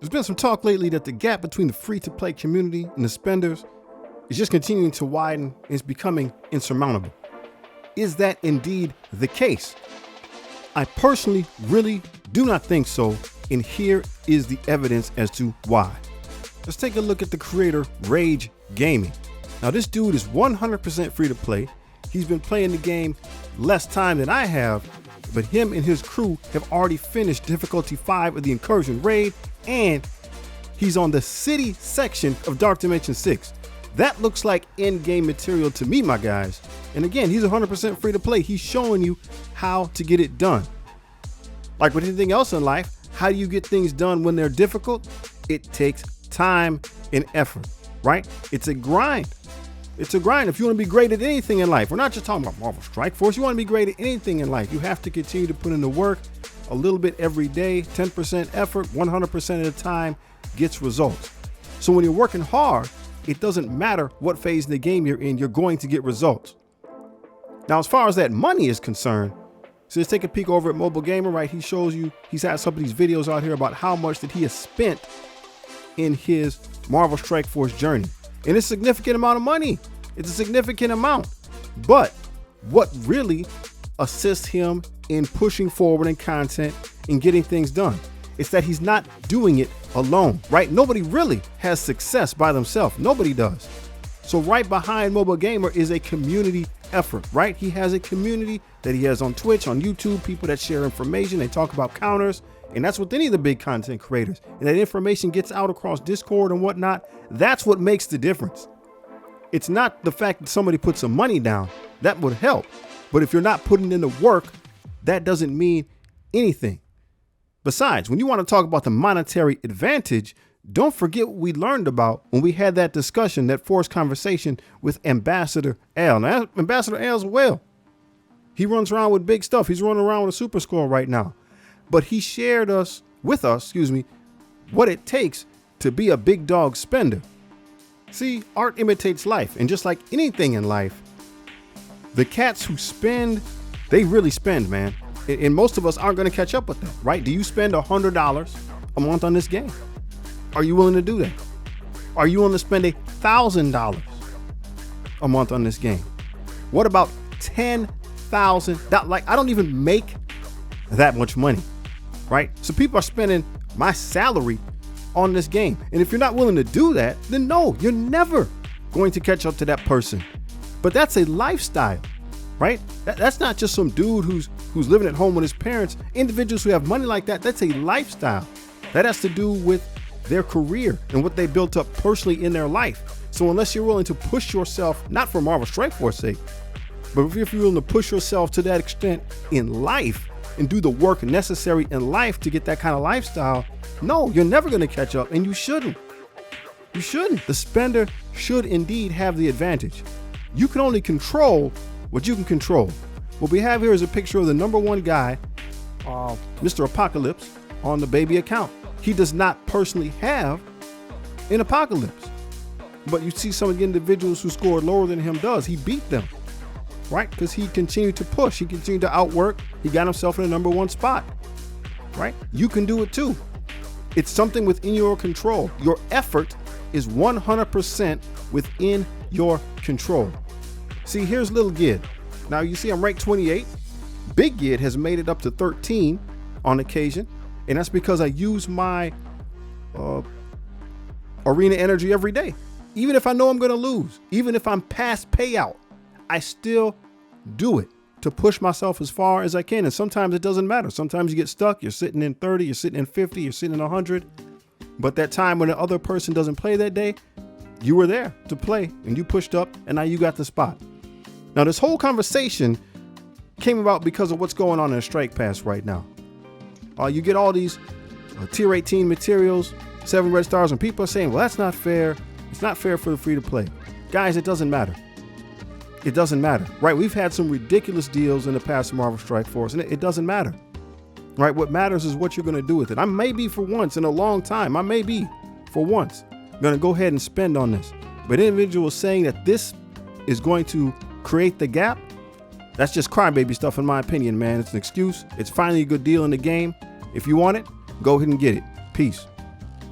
There's been some talk lately that the gap between the free-to-play community and the spenders is just continuing to widen and is becoming insurmountable. Is that indeed the case? I personally really do not think so, and here is the evidence as to why. Let's take a look at the creator Rage Gaming. Now this dude is 100% free to play. He's been playing the game less time than I have, but him and his crew have already finished difficulty 5 of the Incursion Raid, and he's on the city section of Dark Dimension 6. That looks like in-game material to me, my guys. And again, he's 100% free to play. He's showing you how to get it done. Like with anything else in life, how do you get things done when they're difficult? It takes time and effort, right? It's a grind. It's a grind. If you want to be great at anything in life, we're not just talking about Marvel Strike Force. You want to be great at anything in life, you have to continue to put in the work a little bit every day. 10% effort, 100% of the time gets results. So when you're working hard, it doesn't matter what phase in the game you're in, you're going to get results. Now, as far as that money is concerned, so let's take a peek over at Mobile Gamer, right? He shows you, he's had some of these videos out here about how much that he has spent in his Marvel Strike Force journey. And it's a significant amount of money. It's a significant amount. But what really assists him in pushing forward in content and getting things done, it's that he's not doing it alone, right? Nobody really has success by themselves. Nobody does. So right behind Mobile Gamer is a community effort, right? He has a community that he has on Twitch, on YouTube, people that share information. They talk about counters, and that's with any of the big content creators. And that information gets out across Discord and whatnot. That's what makes the difference. It's not the fact that somebody put some money down. That would help. But if you're not putting in the work, that doesn't mean anything. Besides, when you want to talk about the monetary advantage, don't forget what we learned about when we had that discussion, that forced conversation with Ambassador L. Now, Ambassador L's a whale. He runs around with big stuff. He's running around with a super score right now. But he shared with us, what it takes to be a big dog spender. See, art imitates life. And just like anything in life, the cats who spend, they really spend, man. And most of us aren't going to catch up with that, right? Do you spend $100 a month on this game? Are you willing to do that? Are you willing to spend $1,000 a month on this game? What about $10,000? Like, I don't even make that much money, right? So people are spending my salary on this game. And if you're not willing to do that, then no, you're never going to catch up to that person. But that's a lifestyle, right? That's not just some dude who's living at home with his parents. Individuals who have money like that, that's a lifestyle. That has to do with their career and what they built up personally in their life. So unless you're willing to push yourself, not for Marvel Strike Force sake, but if you're willing to push yourself to that extent in life and do the work necessary in life to get that kind of lifestyle, no, you're never going to catch up, and you shouldn't. You shouldn't. The spender should indeed have the advantage. You can only control what you can control. What we have here is a picture of the #1 guy, Mr. Apocalypse, on the baby account. He does not personally have an Apocalypse, but you see some of the individuals who scored lower than him does. He beat them, right? Because he continued to push. He continued to outwork. He got himself in the #1 spot, right? You can do it too. It's something within your control. Your effort is 100% within your control. See, here's Little Gid. Now you see I'm ranked 28. Big Gid has made it up to 13 on occasion. And that's because I use my arena energy every day. Even if I know I'm going to lose, even if I'm past payout, I still do it to push myself as far as I can. And sometimes it doesn't matter. Sometimes you get stuck. You're sitting in 30, you're sitting in 50, you're sitting in 100. But that time when the other person doesn't play that day, you were there to play and you pushed up and now you got the spot. Now, this whole conversation came about because of what's going on in the Strike Pass right now. You get all these tier 18 materials, 7 red stars, and people are saying, well, that's not fair. It's not fair for the free to play. Guys, it doesn't matter. It doesn't matter, right? We've had some ridiculous deals in the past Marvel Strike Force, and it doesn't matter, right? What matters is what you're going to do with it. I may be for once in a long time. I may be for once going to go ahead and spend on this. But individuals saying that this is going to create the gap, that's just crybaby stuff in my opinion, man. It's an excuse. It's finally a good deal in the game. If you want it, go ahead and get it. Peace.